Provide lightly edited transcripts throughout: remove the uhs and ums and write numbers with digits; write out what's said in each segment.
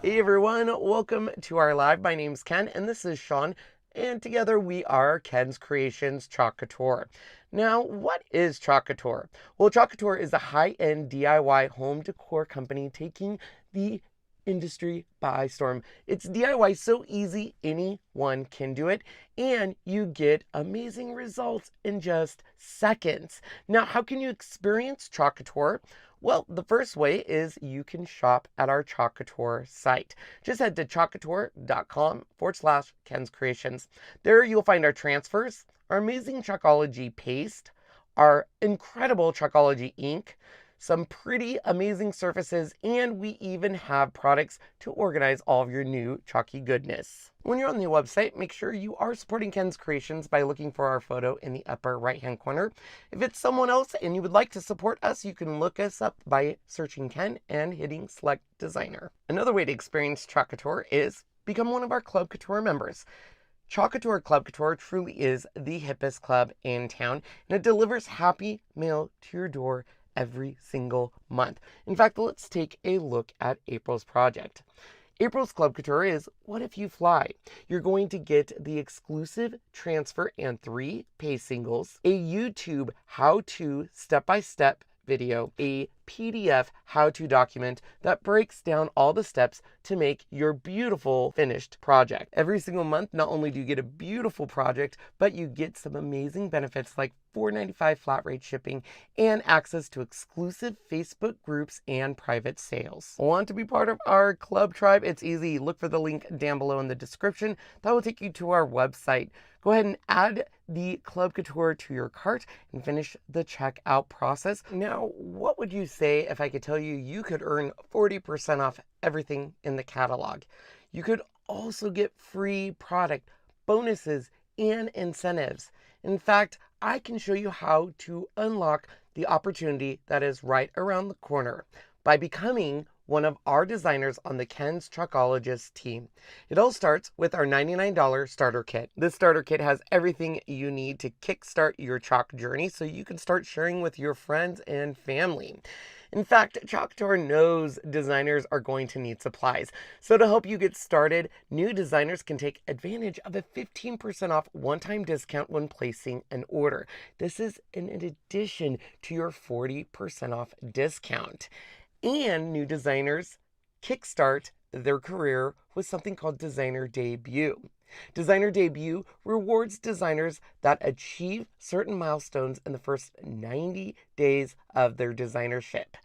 Hey everyone, welcome to our live. My name's Ken and this is Sean, and together we are Ken's Creations Chalk Couture. Now, what is Chalk Couture? Well, Chalk Couture is a high-end DIY home decor company taking the industry by storm. It's DIY so easy, anyone can do it, and you get amazing results in just seconds. Now, how can you experience Chalk Couture? Well, the first way is you can shop at our Chalk Couture site. Just head to chalkcouture.com/Ken's Creations. There you'll find our transfers, our amazing Chalkology paste, our incredible Chalkology ink, some pretty amazing surfaces, and we even have products to organize all of your new chalky goodness. When you're on the website, make sure you are supporting Ken's Creations by looking for our photo in the upper right-hand corner. If it's someone else and you would like to support us, you can look us up by searching Ken and hitting Select Designer. Another way to experience Chalk Couture is become one of our Club Couture members. Chalk Couture Club Couture truly is the hippest club in town, and it delivers happy mail to your door every single month. In fact, let's take a look at April's project. April's Club Couture is What If You Fly? You're going to get the exclusive transfer and 3 pay singles, a YouTube how-to step-by-step video, a PDF how-to document that breaks down all the steps to make your beautiful finished project. Every single month, not only do you get a beautiful project, but you get some amazing benefits like $4.95 flat rate shipping and access to exclusive Facebook groups and private sales. Want to be part of our club tribe? It's easy. Look for the link down below in the description. That will take you to our website. Go ahead and add the Club Couture to your cart and finish the checkout process. Now, what would you say if I could tell you you could earn 40% off everything in the catalog? You could also get free product, bonuses, and incentives. In fact, I can show you how to unlock the opportunity that is right around the corner by becoming one of our designers on the Ken's Chalkologist team. It all starts with our $99 starter kit. This starter kit has everything you need to kickstart your chalk journey so you can start sharing with your friends and family. In fact, Chalk Couture knows designers are going to need supplies. So to help you get started, new designers can take advantage of a 15% off one-time discount when placing an order. This is in addition to your 40% off discount. And new designers kickstart their career with something called Designer Debut. Designer Debut rewards designers that achieve certain milestones in the first 90 days of their designership,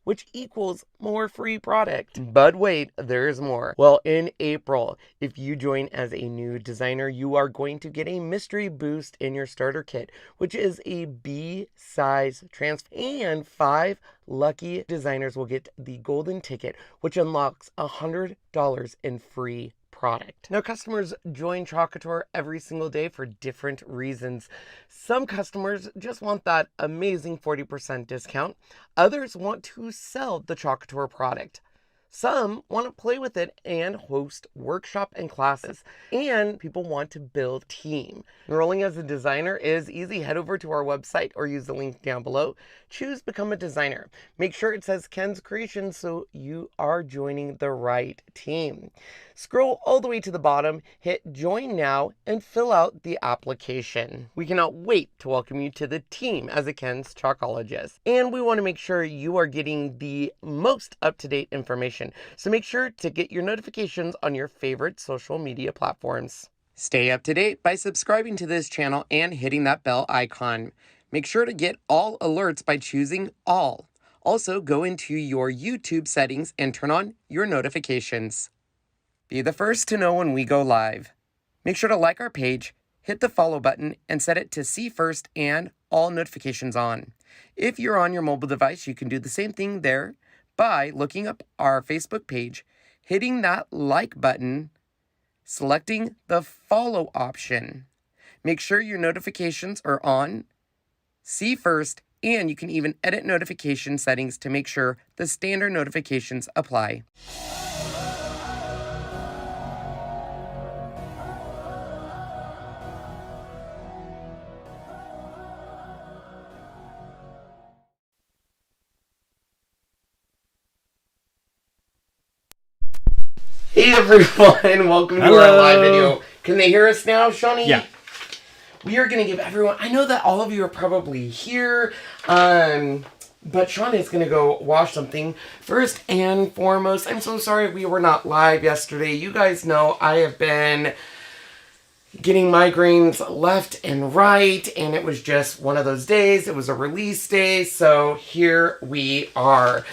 which equals more free product. But wait, there's more. Well, in April, if you join as a new designer, you are going to get a mystery boost in your starter kit, which is a B-size transfer, and 5 lucky designers will get the golden ticket, which unlocks $100 in free product. Now, customers join Chalk Couture every single day for different reasons. Some customers just want that amazing 40% discount. Others want to sell the Chalk Couture product. Some want to play with it and host workshop and classes. And people want to build team. Enrolling as a designer is easy. Head over to our website or use the link down below. Choose Become a Designer. Make sure it says Ken's Creations so you are joining the right team. Scroll all the way to the bottom, hit Join Now, and fill out the application. We cannot wait to welcome you to the team as a Ken's Chalkologist. And we want to make sure you are getting the most up-to-date information. So make sure to get your notifications on your favorite social media platforms. Stay up to date by subscribing to this channel and hitting that bell icon. Make sure to get all alerts by choosing all. Also, go into your YouTube settings and turn on your notifications. Be the first to know when we go live. Make sure to like our page, hit the follow button, and set it to see first and all notifications on. If you're on your mobile device, you can do the same thing there by looking up our Facebook page, hitting that like button, selecting the follow option. Make sure your notifications are on, see first, and you can even edit notification settings to make sure the standard notifications apply. Hey everyone, welcome to our live video. Can they hear us now, Shawnee? Yeah. We are going to give everyone, I know that all of you are probably here, but Shawnee is going to go wash something. First and foremost, I'm so sorry we were not live yesterday. You guys know I have been getting migraines left and right, and it was just one of those days. It was a release day, so here we are.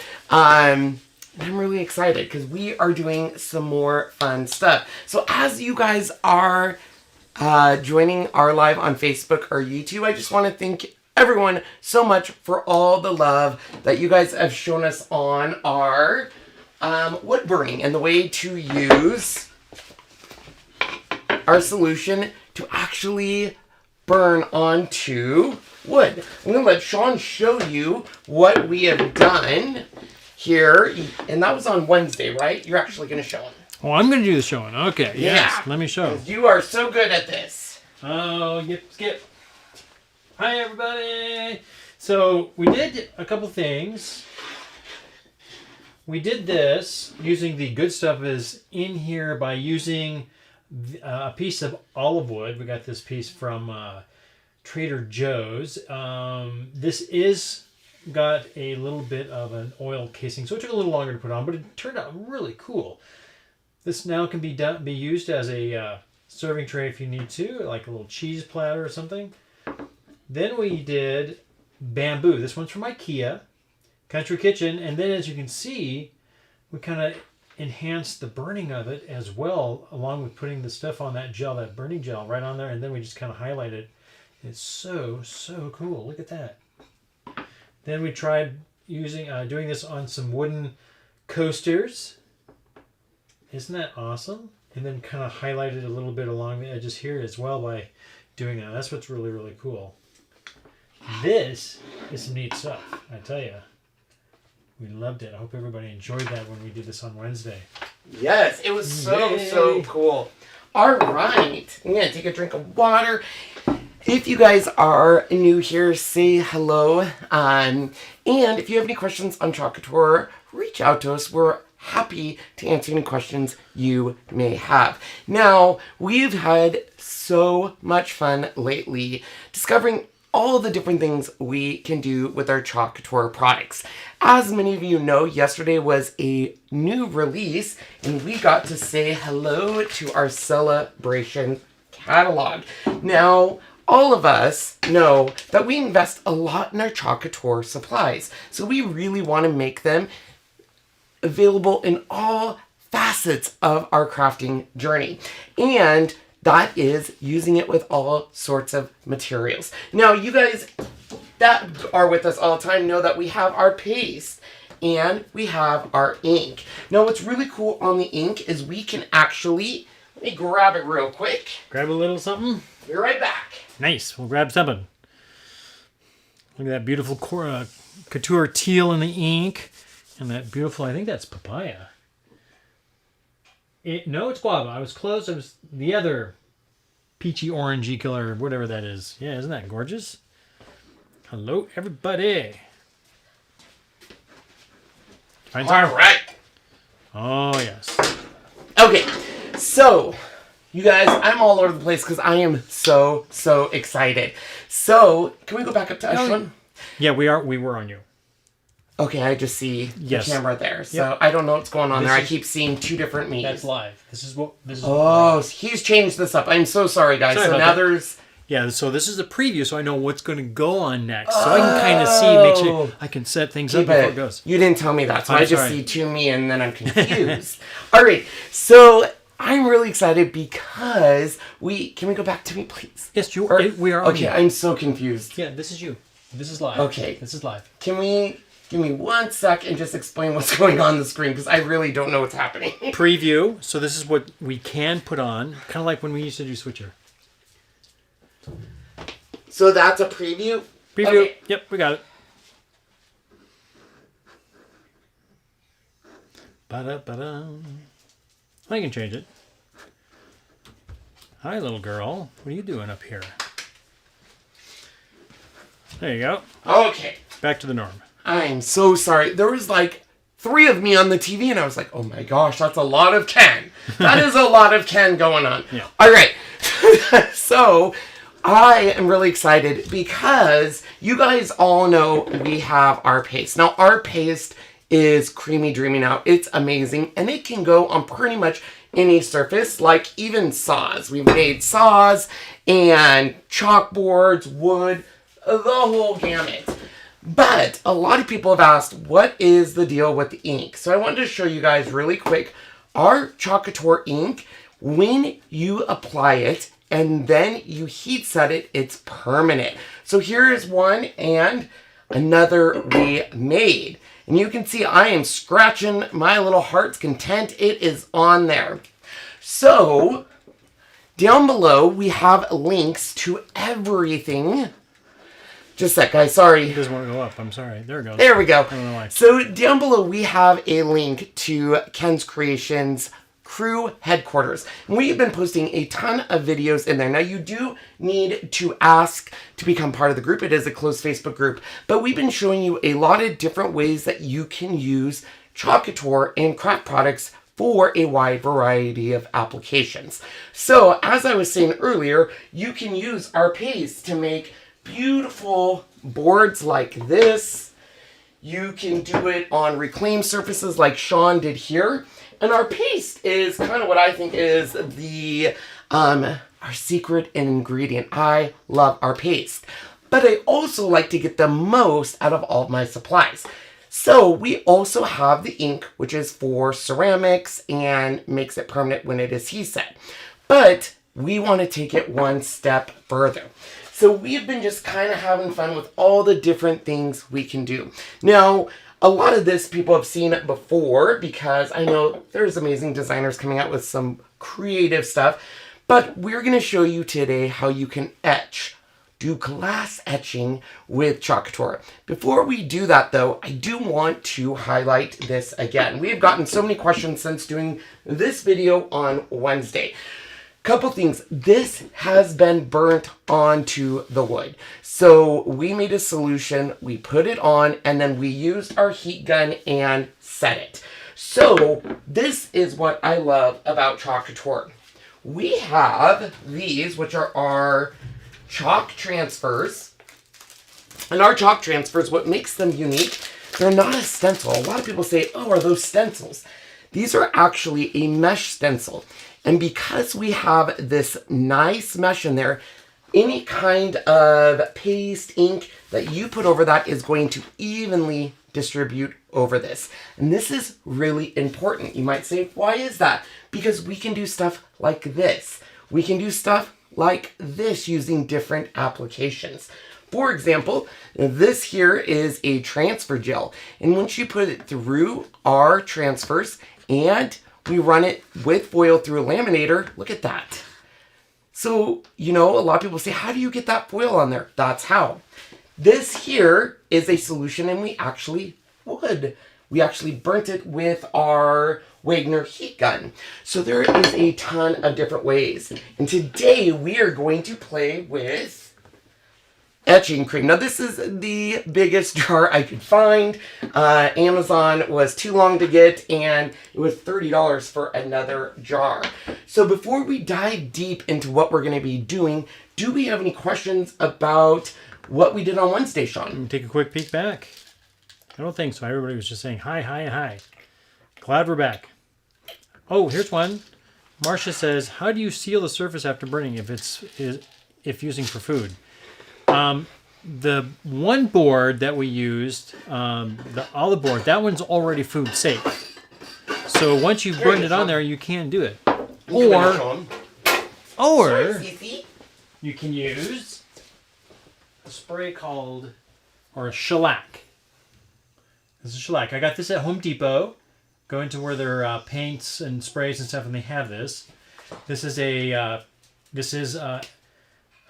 I'm really excited because we are doing some more fun stuff. So as you guys are joining our live on Facebook or YouTube, I just want to thank everyone so much for all the love that you guys have shown us on our wood burning and the way to use our solution to actually burn onto wood. I'm going to let Sean show you what we have done here. And that was on Wednesday, right? You're actually going to show him. Oh, I'm going to do the showing. Okay, Yeah. yes. Let me show. You are so good at this. Oh, skip. Hi, everybody. So we did a couple things. We did this using the good stuff is in here by using a piece of olive wood. We got this piece from Trader Joe's. This is got a little bit of an oil casing, so it took a little longer to put on, but it turned out really cool. This now can be used as a serving tray if you need to, like a little cheese platter or something. Then we did bamboo. This one's from IKEA, Country Kitchen, and then as you can see, we kind of enhanced the burning of it as well, along with putting the stuff on that gel, that burning gel right on there, and then we just kind of highlight it. It's so cool. Look at that. Then we tried doing this on some wooden coasters. Isn't that awesome? And then kind of highlighted a little bit along the edges here as well by doing that. That's what's really cool. This is some neat stuff, I tell you. We loved it. I hope everybody enjoyed that when we did this on Wednesday. Yes, it was so cool. All right. I'm going to take a drink of water. If you guys are new here, say hello. And if you have any questions on Couture, reach out to us. We're happy to answer any questions you may have. Now, we've had so much fun lately discovering all the different things we can do with our Couture products. As many of you know, yesterday was a new release, and we got to say hello to our celebration catalog. Now, all of us know that we invest a lot in our Couture supplies, so we really want to make them available in all facets of our crafting journey. And that is using it with all sorts of materials. Now, you guys that are with us all the time know that we have our paste and we have our ink. Now, what's really cool on the ink is we can actually, let me grab it real quick. Grab a little something. Be right back. Nice. We'll grab something. Look at that beautiful Couture teal in the ink. And that beautiful, I think that's papaya. No, it's guava. I was close. It was the other peachy orangey color, whatever that is. Yeah, isn't that gorgeous? Hello, everybody. All right. Oh, yes. Okay, so you guys, I'm all over the place because I am so excited. So, can we go back up to us, Sean? Yeah, we were on you. Okay, I just see the camera there. So Yep. I don't know what's going on there. I keep seeing two different me's. That's live. This is Oh, he's changed this up. I'm so sorry, guys. Sorry so about now that. there's... Yeah, so this is a preview, so I know what's going to go on next. So I can kind of see, make sure I can set things up before it goes. You didn't tell me that, so I'm I just sorry. see two me and then I'm confused. All right, so I'm really excited because can we go back to me, please? Yes, we are on Okay, you. I'm so confused. Yeah, this is you. This is live. Okay. This is live. Can we give me 1 sec and just explain what's going on the screen? Because I really don't know what's happening. Preview. So this is what we can put on. Kind of like when we used to do Switcher. So that's a preview? Preview. Okay. Yep, we got it. Ba-da-ba-da. I can change it. Hi, little girl. What are you doing up here? There you go. Okay. Back to the norm. I'm so sorry. There was like 3 of me on the TV, and I was like, oh my gosh, that's a lot of 10. That is a lot of Ken going on. Yeah. All right. So I am really excited because you guys all know we have our paste. Now, our paste is creamy dreamy now. It's amazing, and it can go on pretty much any surface, like even saws. We've made saws and chalkboards, wood, the whole gamut. But a lot of people have asked, what is the deal with the ink? So I wanted to show you guys really quick our Couture ink. When you apply it and then you heat set it, it's permanent. So here is one and another we made. And you can see I am scratching my little heart's content. It is on there. So down below we have links to everything. Just a sec, guys. Sorry. It doesn't want to go up. I'm sorry. There it goes. There we go. I don't know why. So down below we have a link to Ken's Creations crew headquarters. And we've been posting a ton of videos in there. Now you do need to ask to become part of the group. It is a closed Facebook group. But we've been showing you a lot of different ways that you can use Couture and craft products for a wide variety of applications. So as I was saying earlier, you can use our paste to make beautiful boards like this. You can do it on reclaimed surfaces like Sean did here. And our paste is kind of what I think is the our secret ingredient. I love our paste. But I also like to get the most out of all of my supplies. So we also have the ink, which is for ceramics and makes it permanent when it is heat set. But we want to take it one step further. So we've been just kind of having fun with all the different things we can do. Now, a lot of this people have seen it before because I know there's amazing designers coming out with some creative stuff. But we're going to show you today how you can etch, do glass etching with Couture. Before we do that though, I do want to highlight this again. We have gotten so many questions since doing this video on Wednesday. Couple things. This has been burnt onto the wood. So we made a solution, we put it on, and then we used our heat gun and set it. So this is what I love about Couture. We have these, which are our chalk transfers. And our chalk transfers, what makes them unique, they're not a stencil. A lot of people say, oh, are those stencils? These are actually a mesh stencil. And because we have this nice mesh in there, any kind of paste, ink that you put over that is going to evenly distribute over this. And this is really important. You might say, why is that? Because we can do stuff like this. We can do stuff like this using different applications. For example, this here is a transfer gel. And once you put it through our transfers and we run it with foil through a laminator, look at that. So, you know, a lot of people say, how do you get that foil on there? That's how. This here is a solution, and we actually would. We actually burnt it with our Wagner heat gun. So there is a ton of different ways. And today we are going to play with etching cream. Now this is the biggest jar I could find. Amazon was too long to get, and it was $30 for another jar. So before we dive deep into what we're going to be doing, do we have any questions about what we did on Wednesday, Sean? Take a quick peek back. I don't think so. Everybody was just saying hi, hi, and hi. Glad we're back. Oh, here's one. Marcia says, how do you seal the surface after burning if using for food? The one board that we used, the olive board, that one's already food safe. So once you've burned it on there, you can do it. Or you can use a spray called, or a shellac. This is shellac. I got this at Home Depot. Go into where their paints and sprays and stuff, and they have this. This is a,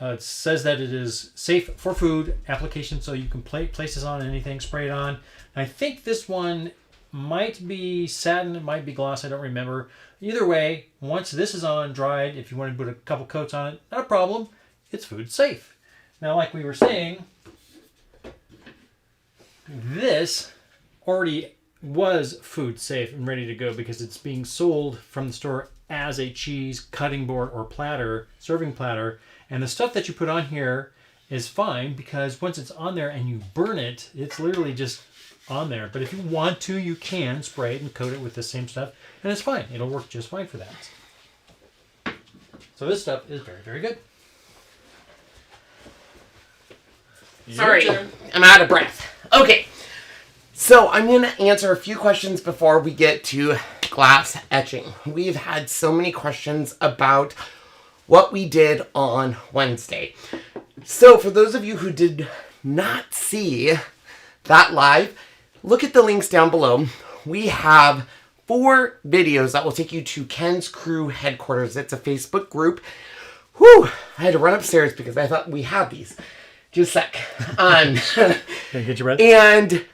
it says that it is safe for food application, so you can place this on anything, spray it on. And I think this one might be satin, it might be gloss, I don't remember. Either way, once this is on, dried, if you want to put a couple coats on it, not a problem. It's food safe. Now, like we were saying, this already was food safe and ready to go because it's being sold from the store as a cheese cutting board or platter, serving platter. And the stuff that you put on here is fine because once it's on there and you burn it, it's literally just on there. But if you want to, you can spray it and coat it with the same stuff, and it's fine. It'll work just fine for that. So this stuff is very, very good. Sorry, I'm out of breath. Okay, so I'm going to answer a few questions before we get to glass etching. We've had so many questions about what we did on Wednesday. So for those of you who did not see that live, look at the links down below. We have 4 videos that will take you to Ken's Crew headquarters. It's a Facebook group. Whew, I had to run upstairs because I thought we had these. Just a sec. Okay, get your breath. And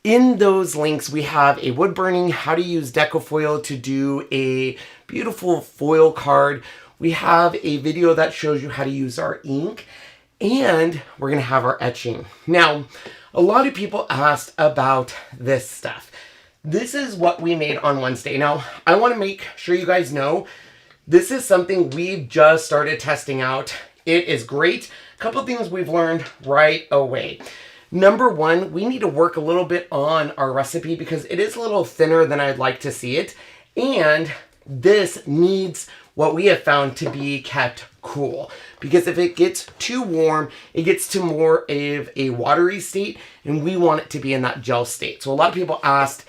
in those links, we have a wood burning, how to use deco foil to do a beautiful foil card. We have a video that shows you how to use our ink. And we're going to have our etching. Now, a lot of people asked about this stuff. This is what we made on Wednesday. Now, I want to make sure you guys know this is something we've just started testing out. It is great. A couple things we've learned right away. Number 1, we need to work a little bit on our recipe because it is a little thinner than I'd like to see it. And this needs what we have found to be kept cool. Because if it gets too warm, it gets to more of a watery state, and we want it to be in that gel state. So a lot of people asked,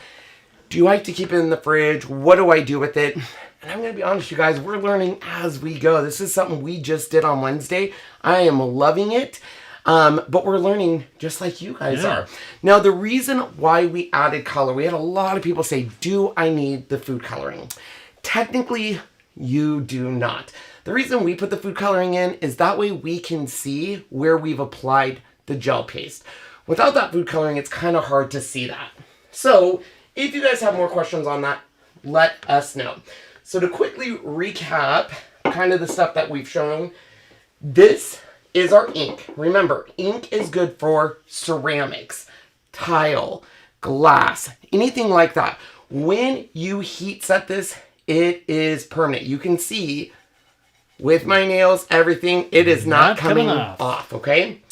do you like to keep it in the fridge? What do I do with it? And I'm going to be honest, you guys, we're learning as we go. This is something we just did on Wednesday. I am loving it. But we're learning just like you guys are. Now, the reason why we added color, we had a lot of people say, do I need the food coloring? Technically, you do not. The reason we put the food coloring in is that way we can see where we've applied the gel paste. Without that food coloring, it's kind of hard to see that. So, if you guys have more questions on that, let us know. So to quickly recap kind of the stuff that we've shown, this is our ink. Remember, ink is good for ceramics, tile, glass, anything like that. When you heat set this, it is permanent. You can see with my nails, everything, it is not coming off, okay?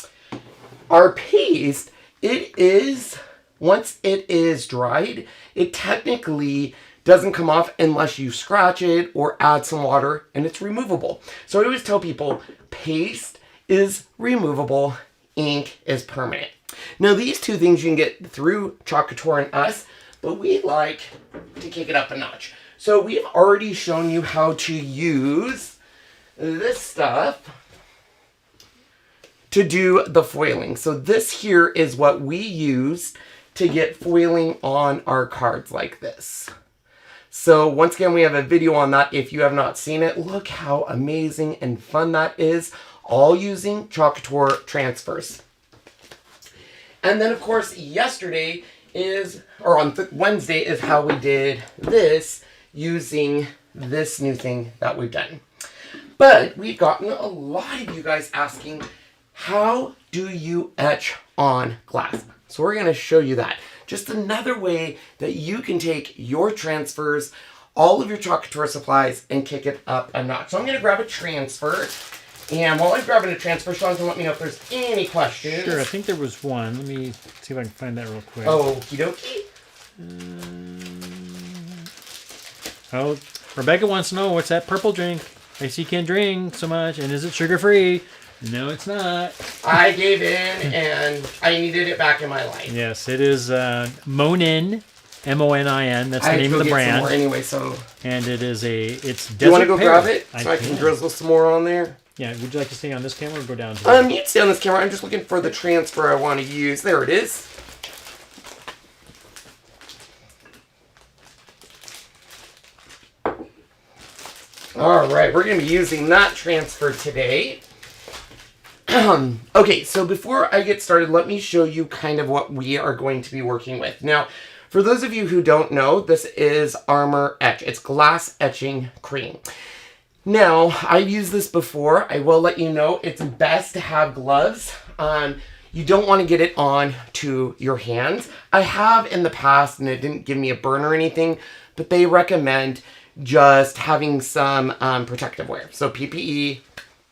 Our paste, it is, once it is dried, it technically doesn't come off unless you scratch it or add some water, and it's removable. So I always tell people, paste is removable, ink is permanent. Now these two things you can get through Couture and us, but we like to kick it up a notch. So we've already shown you how to use this stuff to do the foiling. So this here is what we use to get foiling on our cards like this. So once again, we have a video on that. If you have not seen it, look how amazing and fun that is, all using Couture transfers. And then of course, yesterday is, or on Wednesday is how we did this using this new thing that we've done. But we've gotten a lot of you guys asking, how do you etch on glass? So we're going to show you that. Just another way that you can take your transfers, all of your Couture supplies, and kick it up a notch. So I'm going to grab a transfer. And while I'm grabbing a transfer, Sean can let me know if there's any questions. Sure, I think there was one. Let me see if I can find that real quick. Okie dokie. Oh, Rebecca wants to know, what's that purple drink? I see you can't drink so much, and is it sugar-free? No, it's not. I gave in, and I needed it back in my life. Yes, it is Monin, M-O-N-I-N. That's the name of the brand. Some more anyway, so. And it is it's do you want to go pear. grab it so I can drizzle some more on there? Yeah, would you like to stay on this camera or go down to you can stay on this camera. I'm just looking for the transfer I want to use. There it is. All right, we're going to be using that transfer today. Okay, so before I get started, let me show you kind of what we are going to be working with. Now, for those of you who don't know, this is Armor Etch. It's glass etching cream. Now, I've used this before. I will let you know it's best to have gloves. You don't want to get it on to your hands. I have in the past, and it didn't give me a burn or anything, but they recommend just having some protective wear. So PPE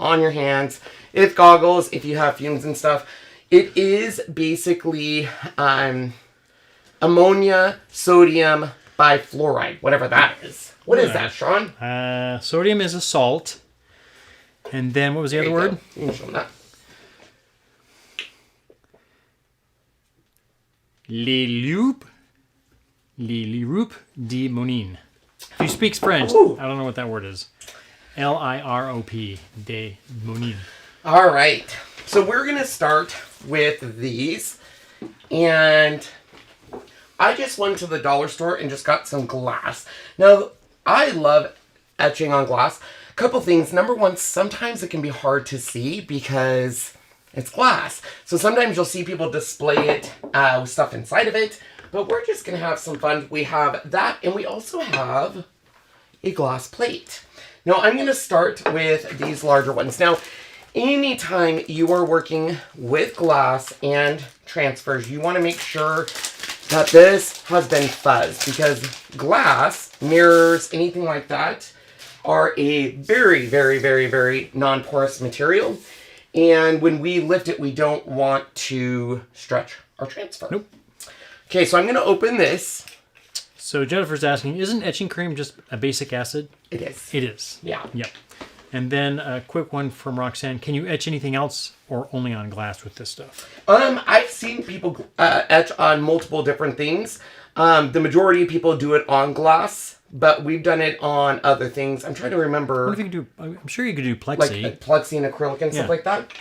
on your hands. If goggles, if you have fumes and stuff. It is basically ammonia, sodium, bifluoride, whatever that is. What is that, Sean? Sodium is a salt. And then what was the other word? You can show them that. Lilioup de Monin. If you speak French, Ooh. I don't know what that word is. Liroup de Monin. All right. So we're going to start with these. And I just went to the dollar store and just got some glass. Now, I love etching on glass. A couple things. Number one, sometimes it can be hard to see because it's glass. So sometimes you'll see people display it with stuff inside of it. But we're just going to have some fun. We have that, and we also have a glass plate. Now, I'm going to start with these larger ones. Now, anytime you are working with glass and transfers, you want to make sure that this has been fuzzed, because glass, mirrors, anything like that are a very, very, very, very non-porous material. And when we lift it, we don't want to stretch our transfer. Nope. Okay, so I'm going to open this. So Jennifer's asking, isn't etching cream just a basic acid? It is. It is. Yeah. Yep. And then a quick one from Roxanne. Can you etch anything else or only on glass with this stuff? I've seen people etch on multiple different things. The majority of people do it on glass, but we've done it on other things. I'm trying to remember. What if you could do? I'm sure you could do plexi. Like plexi and acrylic and stuff like that.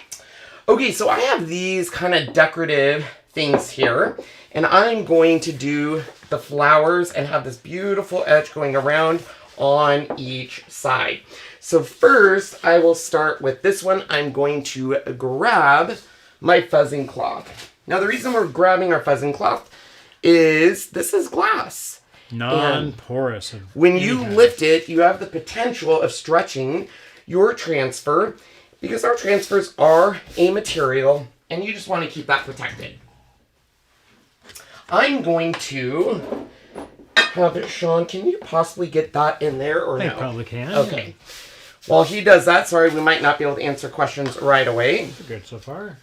Okay, so I have these kind of decorative things here, and I'm going to do the flowers and have this beautiful etch going around on each side. So first, I will start with this one. I'm going to grab my fuzzing cloth. Now, the reason we're grabbing our fuzzing cloth is this is glass. Non-porous. When you lift it, you have the potential of stretching your transfer, because our transfers are a material, and you just want to keep that protected. I'm going to have it, Sean, can you possibly get that in there or no? I probably can. Okay. While he does that, sorry, we might not be able to answer questions right away. Good so far.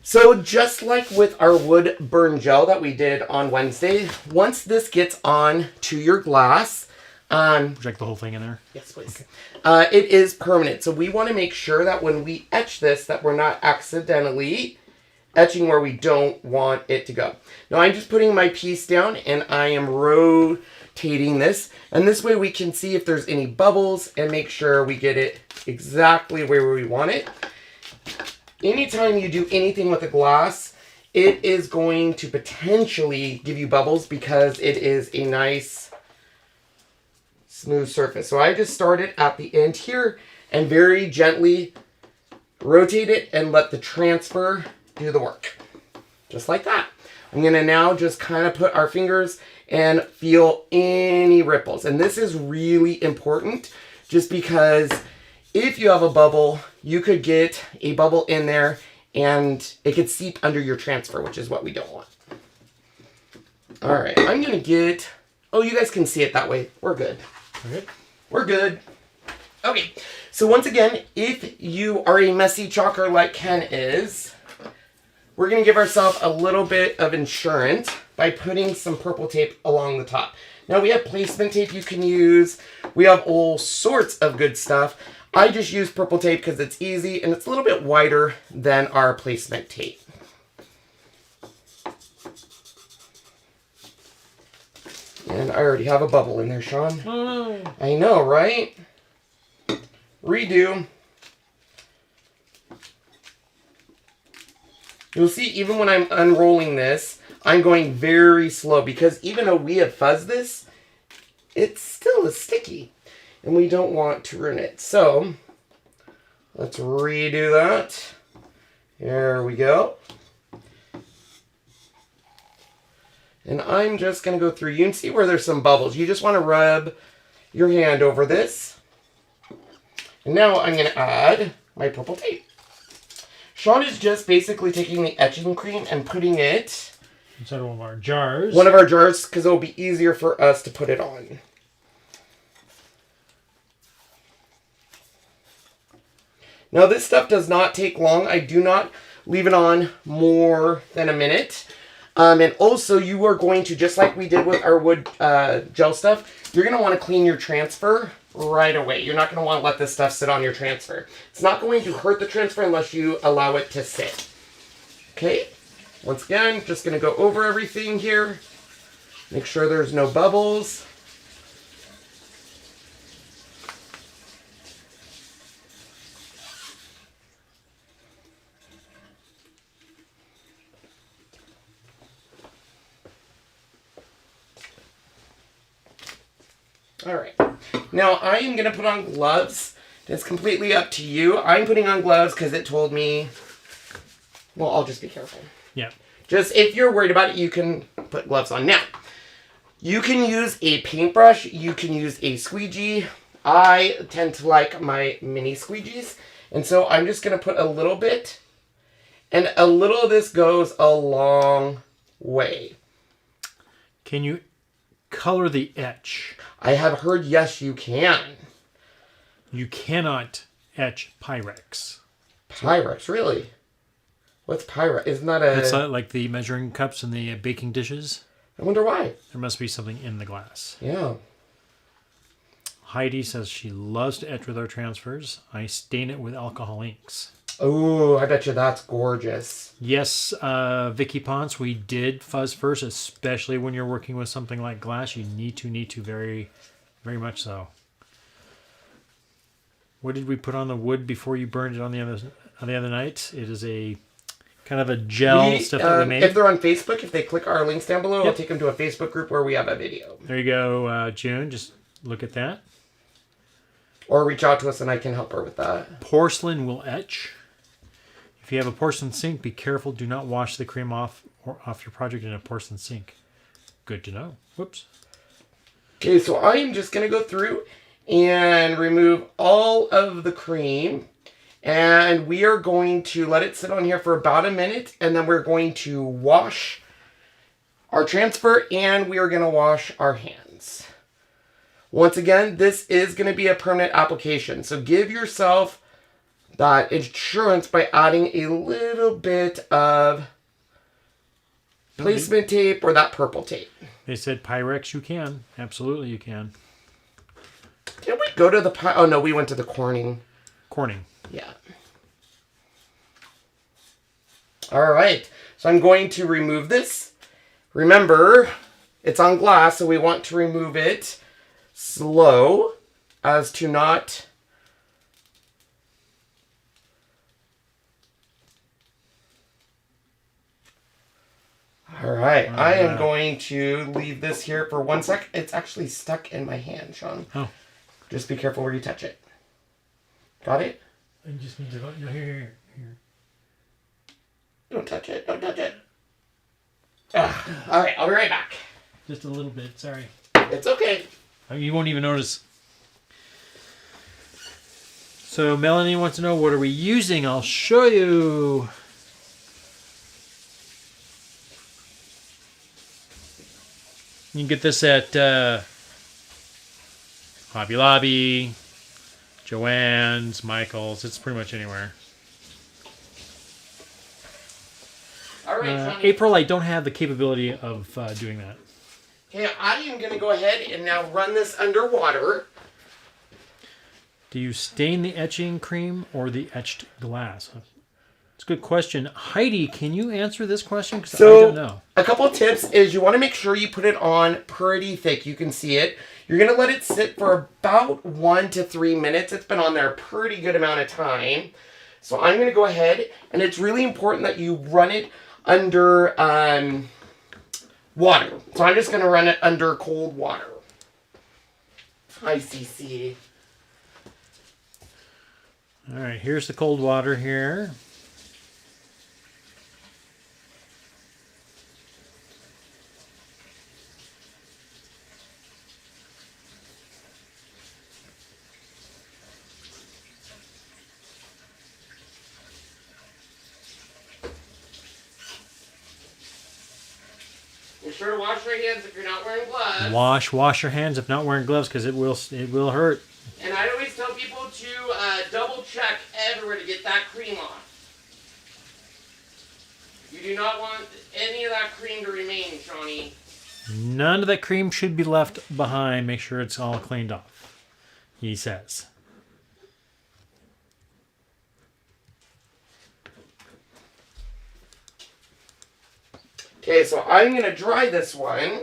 So just like with our wood burn gel that we did on Wednesday, once this gets on to your glass, Project the whole thing in there. yes, please. Okay. It is permanent. So we want to make sure that when we etch this, that we're not accidentally etching where we don't want it to go. Now I'm just putting my piece down and I am rotating this. And this way we can see if there's any bubbles and make sure we get it exactly where we want it. Anytime you do anything with a glass, it is going to potentially give you bubbles because it is a nice smooth surface. So I just started at the end here and very gently rotate it and let the transfer do the work. Just like that. I'm going to now just kind of put our fingers and feel any ripples. And this is really important just because if you have a bubble, you could get a bubble in there and it could seep under your transfer, which is what we don't want. All right, I'm going to get, oh, you guys can see it that way. We're good. Okay. We're good. Okay, so once again, if you are a messy chalker like Ken is, we're going to give ourselves a little bit of insurance by putting some purple tape along the top. Now we have placement tape you can use. We have all sorts of good stuff. I just use purple tape because it's easy and it's a little bit wider than our placement tape. And I already have a bubble in there, Sean. Oh no. I know, right? Redo. You'll see even when I'm unrolling this, I'm going very slow because even though we have fuzzed this, it still is sticky. And we don't want to ruin it. So, let's redo that. There we go. And I'm just going to go through. You can see where there's some bubbles. You just want to rub your hand over this. And now I'm going to add my purple tape. Sean is just basically taking the etching cream and putting it inside one of our jars. One of our jars, because it'll be easier for us to put it on. Now this stuff does not take long. I do not leave it on more than a minute. And also you are going to, just like we did with our wood gel stuff, you're going to want to clean your transfer right away. You're not going to want to let this stuff sit on your transfer. It's not going to hurt the transfer unless you allow it to sit. Okay, once again, just going to go over everything here. Make sure there's no bubbles. All right, now I am going to put on gloves. It's completely up to you. I'm putting on gloves because it told me, well, I'll just be careful. Yeah. Just if you're worried about it, you can put gloves on. Now, you can use a paintbrush. You can use a squeegee. I tend to like my mini squeegees. And so I'm just going to put a little bit. And a little of this goes a long way. Can you color the etch? I have heard yes, you can. You cannot etch Pyrex. Pyrex, really? What's Pyrex? Isn't that a... It's like the measuring cups and the baking dishes. I wonder why. There must be something in the glass. Yeah. Heidi says she loves to etch with our transfers. I stain it with alcohol inks. Oh, I bet you that's gorgeous. Yes, Vicky Ponce, we did fuzz first, especially when you're working with something like glass. You need to very, very much so. What did we put on the wood before you burned it on the other night? It is a kind of a gel stuff that we made. If they're on Facebook, if they click our links down below, I'll take them to a Facebook group where we have a video. There you go, June. Just look at that. Or reach out to us and I can help her with that. Porcelain will etch. If you have a porcelain sink, be careful. Do not wash the cream off your project in a porcelain sink. Good to know. Whoops. Okay, so I am just going to go through and remove all of the cream. And we are going to let it sit on here for about a minute. And then we're going to wash our transfer and we are going to wash our hands. Once again, this is going to be a permanent application. So give yourself that insurance by adding a little bit of placement tape or that purple tape. They said Pyrex, you can. Absolutely, you can. Did we go to the oh no, we went to the Corning. Corning. Yeah. All right. So I'm going to remove this. Remember, it's on glass, so we want to remove it slow as to not... All right, I am going to leave this here for 1 sec. It's actually stuck in my hand, Sean. Oh. Just be careful where you touch it. Got it? I just need to... Here. Don't touch it. Don't touch it. Ugh. All right, I'll be right back. Just a little bit. Sorry. It's okay. You won't even notice. So Melanie wants to know, what are we using? I'll show you. You can get this at Hobby Lobby, Joann's, Michael's. It's pretty much anywhere. All right, April, I don't have the capability of doing that. Okay, I am going to go ahead and now run this under water. Do you stain the etching cream or the etched glass? It's a good question. Heidi, can you answer this question? Because I don't know. A couple of tips is you want to make sure you put it on pretty thick. You can see it. You're going to let it sit for about 1 to 3 minutes. It's been on there a pretty good amount of time. So I'm going to go ahead, and it's really important that you run it under water. So I'm just going to run it under cold water. Hi, CC. All right, here's the cold water here. Be sure to wash your hands if you're not wearing gloves. Wash your hands if not wearing gloves, because it will hurt. And I always tell people to double check everywhere to get that cream off. You do not want any of that cream to remain, Shawnee. None of that cream should be left behind. Make sure it's all cleaned off, he says. Okay, so I'm going to dry this one,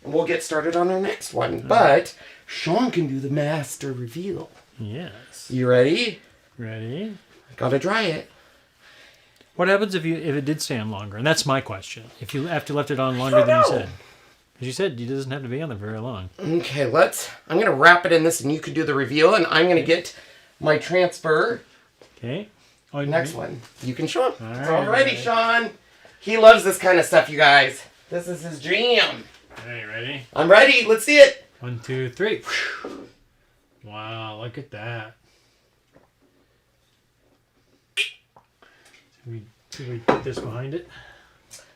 and we'll get started on our next one. But Sean can do the master reveal. Yes. You ready? Ready? Gotta dry it. What happens if it did stay on longer? And that's my question. If you after left it on longer than you said. Because you said it doesn't have to be on there very long. Okay, I'm going to wrap it in this, and you can do the reveal, and I'm going to get my transfer. Okay. Next one. You can show him. All right. Alrighty, Sean. He loves this kind of stuff, you guys. This is his jam. Okay, ready? I'm ready. Let's see it. 1, 2, 3. Wow, look at that. Should we put this behind it?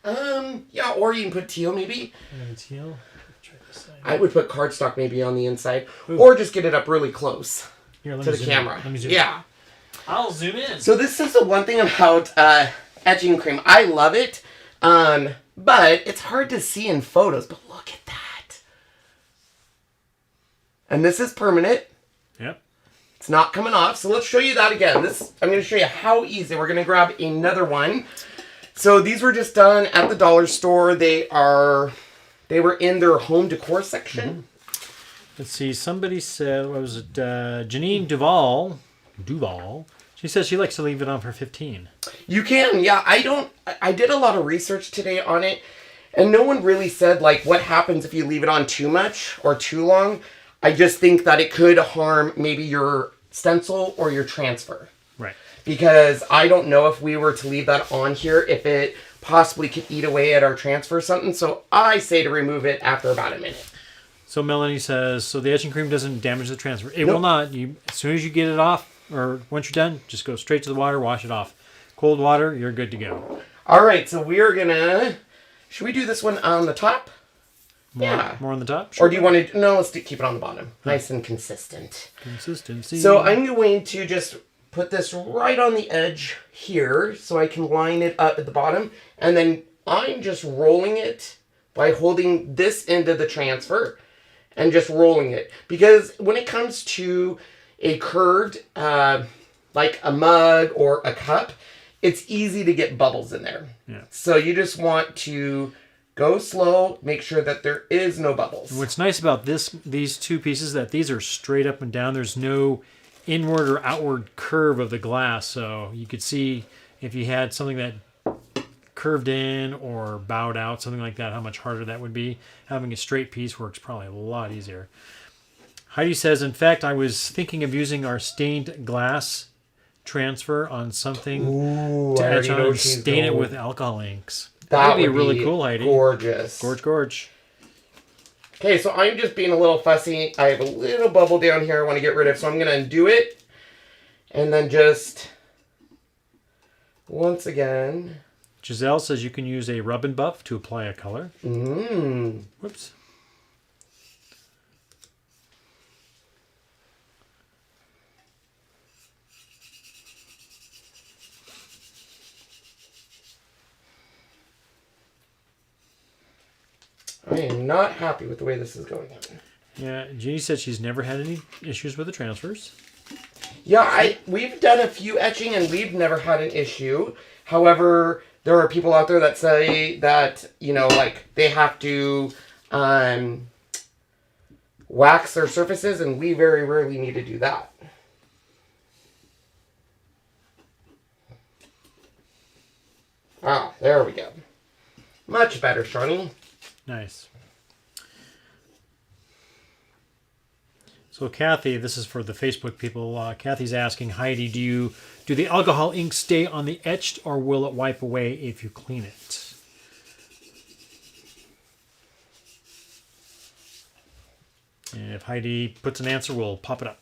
Yeah, or you can put teal maybe. Teal. Try this side. I would put cardstock maybe on the inside. Ooh. Or just get it up really close Here, to the camera. Let me zoom Yeah. in. I'll zoom in. So this is the one thing about etching cream. I love it, but it's hard to see in photos. But look at that. And this is permanent. Yep. It's not coming off. So let's show you that again. I'm going to show you how easy. We're going to grab another one. So these were just done at the dollar store. They were in their home decor section. Mm-hmm. Let's see. Somebody said, what was it? Janine Duval. She says she likes to leave it on for 15. You can, yeah. I did a lot of research today on it, and no one really said, like, what happens if you leave it on too much or too long. I just think that it could harm maybe your stencil or your transfer. Right. Because I don't know if we were to leave that on here, if it possibly could eat away at our transfer or something. So I say to remove it after about a minute. So Melanie says, so the etching cream doesn't damage the transfer. It will not. As soon as you get it off, or once you're done, just go straight to the water, wash it off. Cold water, you're good to go. All right, so we're gonna... Should we do this one on the top? More on the top? Sure. Or do you want to... No, keep it on the bottom. Nice and consistent. Consistency. So I'm going to just put this right on the edge here so I can line it up at the bottom. And then I'm just rolling it by holding this end of the transfer and just rolling it. Because when it comes to a curved, like a mug or a cup, it's easy to get bubbles in there. Yeah. So you just want to go slow, make sure that there is no bubbles. What's nice about these two pieces that these are straight up and down. There's no inward or outward curve of the glass. So you could see if you had something that curved in or bowed out, something like that, how much harder that would be. Having a straight piece works probably a lot easier. Heidi says, in fact, I was thinking of using our stained glass transfer on something to etch on and stain it with alcohol inks. That would be really cool, Heidi. Gorgeous. Gorge. Okay, so I'm just being a little fussy. I have a little bubble down here I want to get rid of, so I'm going to undo it. And then just, once again... Giselle says you can use a rub and buff to apply a color. Whoops. I am not happy with the way this is going on. Yeah, Jeannie said she's never had any issues with the transfers. Yeah, we've done a few etching and we've never had an issue. However, there are people out there that say that, you know, like they have to wax their surfaces, and we very rarely need to do that. Ah, there we go. Much better, Shawnee. Nice. So Kathy, this is for the Facebook people. Kathy's asking, Heidi, do the alcohol ink stay on the etched, or will it wipe away if you clean it? And if Heidi puts an answer, we'll pop it up.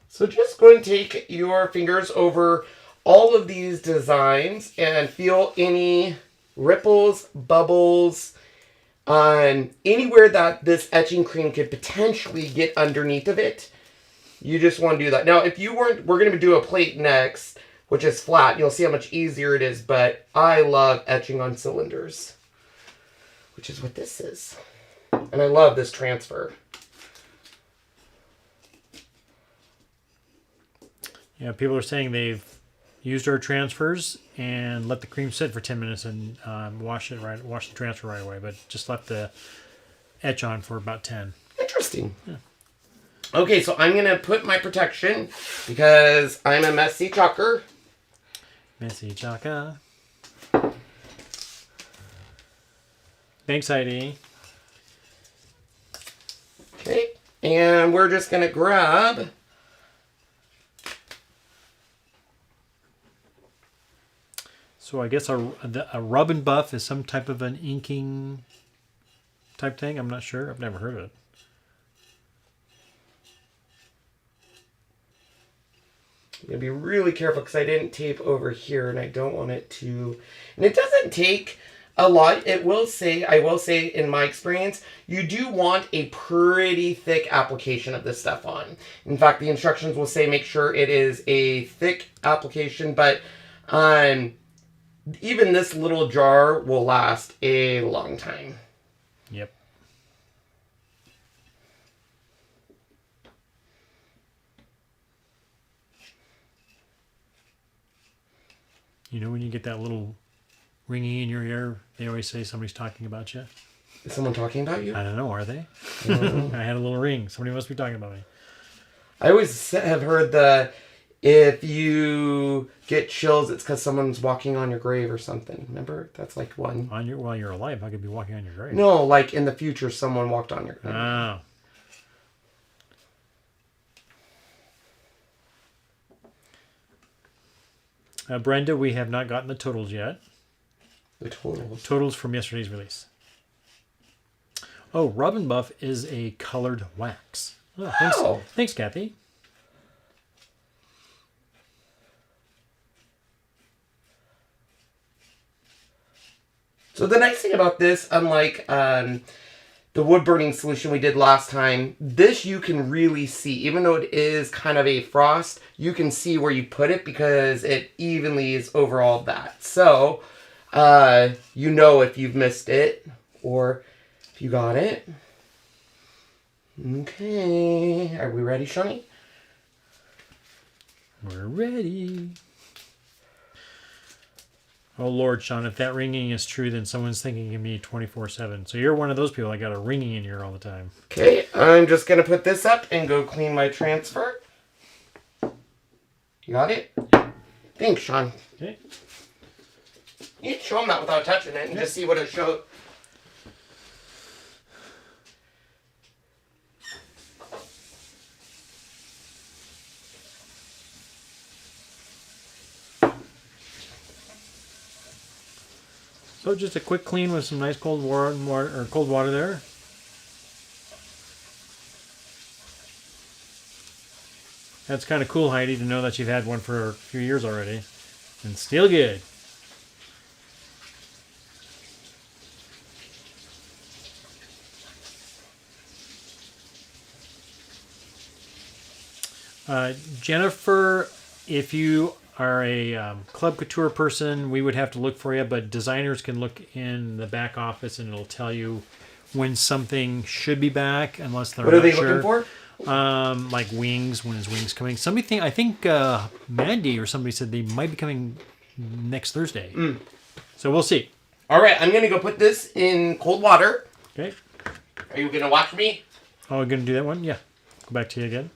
So just go and take your fingers over all of these designs and feel any ripples, bubbles, anywhere that this etching cream could potentially get underneath of it. You just want to do that. Now, if you weren't, we're going to do a plate next, which is flat. You'll see how much easier it is, but I love etching on cylinders, which is what this is. And I love this transfer. Yeah, people are saying they've used our transfers and let the cream sit for 10 minutes and wash the transfer right away, but just left the etch on for about 10. Interesting. Yeah. Okay, so I'm going to put my protection because I'm a messy chucker. Messy chaka. Thanks, Heidi. Okay, and we're just going to grab... So I guess a rub and buff is some type of an inking type thing. I'm not sure. I've never heard of it. I'm going to be really careful because I didn't tape over here and I don't want it to... And it doesn't take a lot. I will say, in my experience, you do want a pretty thick application of this stuff on. In fact, the instructions will say make sure it is a thick application, but even this little jar will last a long time. Yep. You know when you get that little ringing in your ear, they always say somebody's talking about you? Is someone talking about you? I don't know, are they? I had a little ring. Somebody must be talking about me. I always have heard if you get chills, it's because someone's walking on your grave or something. Remember? That's like one. While you're alive, I could be walking on your grave. No, like in the future, someone walked on your grave. Oh. Brenda, we have not gotten the totals yet. The totals? Totals from yesterday's release. Oh, Rub and Buff is a colored wax. Oh, thanks, thanks, Kathy. So the nice thing about this, unlike the wood burning solution we did last time, this you can really see. Even though it is kind of a frost, you can see where you put it because it evenly is over all that. So, you know if you've missed it or if you got it. Okay, are we ready, Shani? We're ready. Oh, Lord, Sean, if that ringing is true, then someone's thinking of me 24/7. So you're one of those people that got a ringing in your ear all the time. Okay, I'm just going to put this up and go clean my transfer. You got it? Thanks, Sean. Okay. You can show them that without touching it and just see what it shows. So just a quick clean with some nice cold water there. That's kind of cool, Heidi, to know that you've had one for a few years already. And still good. Jennifer, if you are a Club Couture person, we would have to look for you, but designers can look in the back office and it'll tell you when something should be back, unless they're not sure. What are they looking for? Like wings, when is wings coming? I think Mandy or somebody said they might be coming next Thursday. So we'll see. All right, I'm going to go put this in cold water. Okay. Are you going to watch me? Oh, we're going to do that one? Yeah. Go back to you again.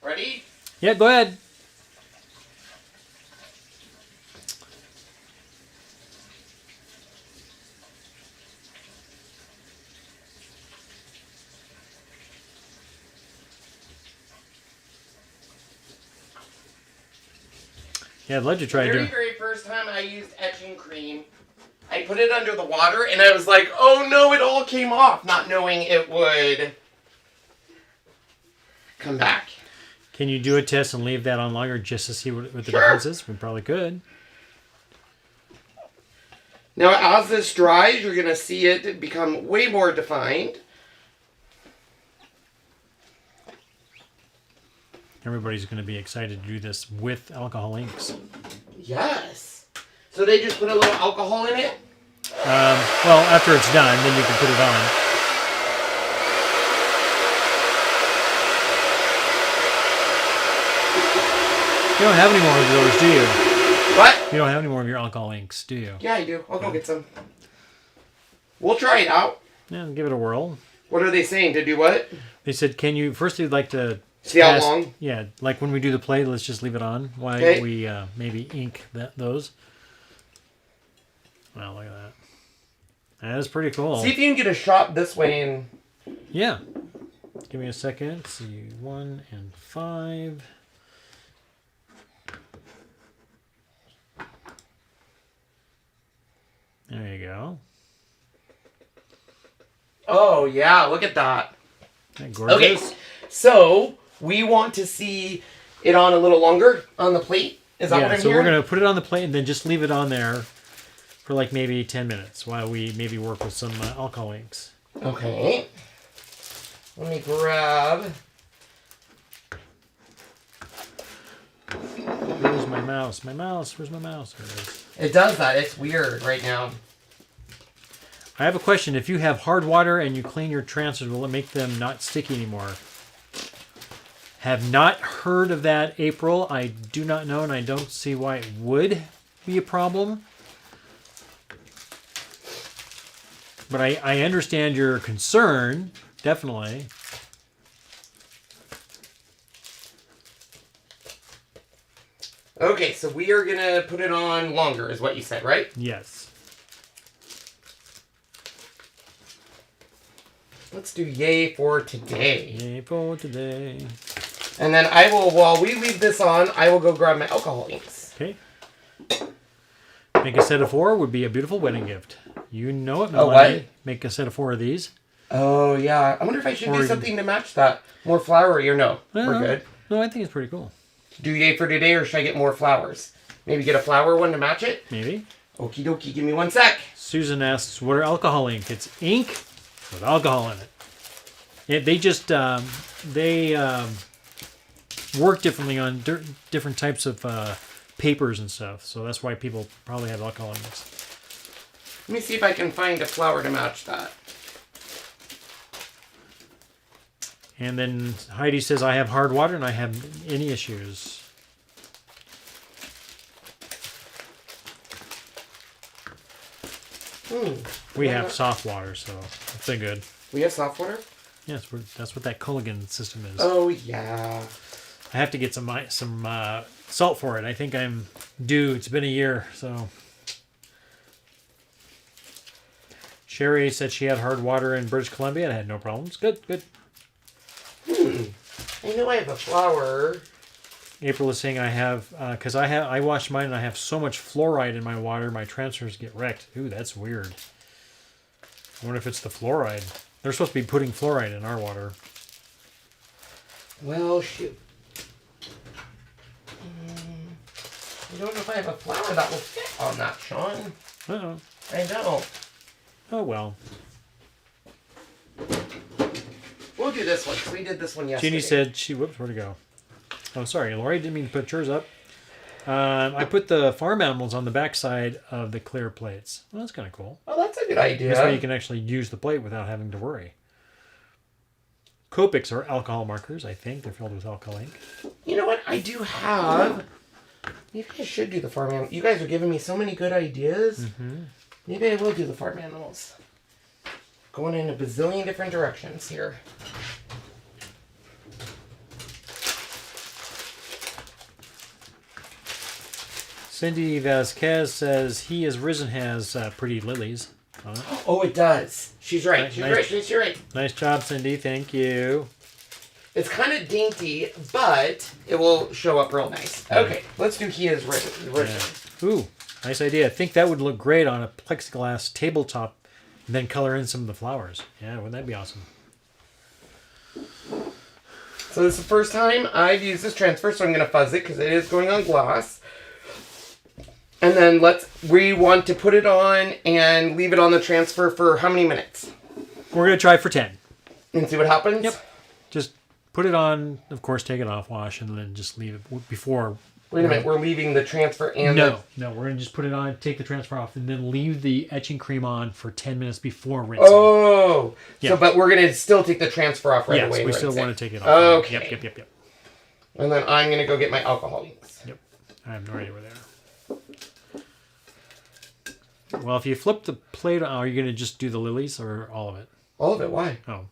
Ready? Yeah, go ahead. Yeah, I'd love to try The very first time I used etching cream, I put it under the water and I was like, oh no, it all came off, not knowing it would come back. Can you do a test and leave that on longer just to see what the difference is? We probably could. Now, as this dries, you're going to see it become way more defined. everybody's going to be excited to do this with alcohol inks. Yes. So they just put a little alcohol in it? Well, after it's done, then you can put it on. You don't have any more of those, do you? What? You don't have any more of your alcohol inks, do you? Yeah, I do. I'll go get some. We'll try it out. Yeah, give it a whirl. What are they saying? To do what? They said, can you... First, they'd like to... See how long? Yeah, like when we do the plate, let's just leave it on while we maybe ink those. Wow, look at that. That is pretty cool. See if you can get a shot this way and... Yeah. Give me a second. Let's see, 1 and 5. There you go. Oh, yeah, look at that. Isn't that gorgeous? Okay, so we want to see it on a little longer on the plate. Is that what I'm so hearing? we're going to put it on the plate and then just leave it on there for like maybe 10 minutes while we maybe work with some alcohol inks. Okay. Let me grab... Where's my mouse? My mouse. Where's my mouse? There it is. It does that. It's weird right now. I have a question. If you have hard water and you clean your transfers, will it make them not sticky anymore? Have not heard of that, April. I do not know, and I don't see why it would be a problem. But I understand your concern, definitely. Okay, so we are going to put it on longer, is what you said, right? Yes. Let's do yay for today. Yay for today. And then I will, while we leave this on, I will go grab my alcohol inks. Okay. Make a set of 4 would be a beautiful wedding gift. You know it, Oh, Melanie. what? Make a set of 4 of these. Oh, yeah. I wonder if I should do something to match that. More flowery or no? We're good. No, I think it's pretty cool. Do yay for today or should I get more flowers? Maybe get a flower one to match it? Maybe. Okie dokie, give me 1 sec. Susan asks, what are alcohol ink? It's ink with alcohol in it. They just, work differently on different types of papers and stuff. So that's why people probably have alcohol inks. Let me see if I can find a flower to match that. And then Heidi says, I have hard water and I have any issues. We have soft water, so it's been good. We have soft water? Yes, that's what that Culligan system is. Oh, yeah. I have to get some salt for it. I think I'm due. It's been a year, so. Sherry said she had hard water in British Columbia and had no problems. Good. I know I have a flower. April is saying I have, because I washed mine and I have so much fluoride in my water, my transfers get wrecked. Ooh, that's weird. I wonder if it's the fluoride. They're supposed to be putting fluoride in our water. Well, shoot. I don't know if I have a flower that will fit on that, Sean. Uh-oh. I know. Oh, well. We'll do this one, because we did this one yesterday. Jeannie said whoops, where'd it go? Oh, sorry, Lori, didn't mean to put yours up. I put the farm animals on the backside of the clear plates. Well, that's kind of cool. Oh, that's a good idea. This way you can actually use the plate without having to worry. Copics are alcohol markers, I think. They're filled with alcohol ink. You know what? I do have... Maybe I should do the farm animals. You guys are giving me so many good ideas. Mm-hmm. Maybe I will do the farm animals. Going in a bazillion different directions here. Cindy Vasquez says He Is Risen has pretty lilies on it. Oh, it does. She's right. She's Nice. right. She's right. Nice job, Cindy. Thank you. It's kind of dainty, but it will show up real nice. Okay, let's do He Is Risen. Yeah. Ooh, nice idea. I think that would look great on a plexiglass tabletop and then color in some of the flowers. Yeah, wouldn't that be awesome? So this is the first time I've used this transfer, so I'm going to fuzz it because it is going on glass. And then we want to put it on and leave it on the transfer for how many minutes? We're going to try for 10. And see what happens? Yep. Just put it on, of course, take it off, wash, and then just leave it before. Wait a minute, we're leaving the transfer and No, we're going to just put it on, take the transfer off, and then leave the etching cream on for 10 minutes before rinsing. Oh, so but we're going to still take the transfer off right away. Yes, we still want to take it off. Okay. Yep. And then I'm going to go get my alcohol inks. Yep. I have no idea where they are. Well, if you flip the plate, are you going to just do the lilies or all of it? All of it? Why? Oh,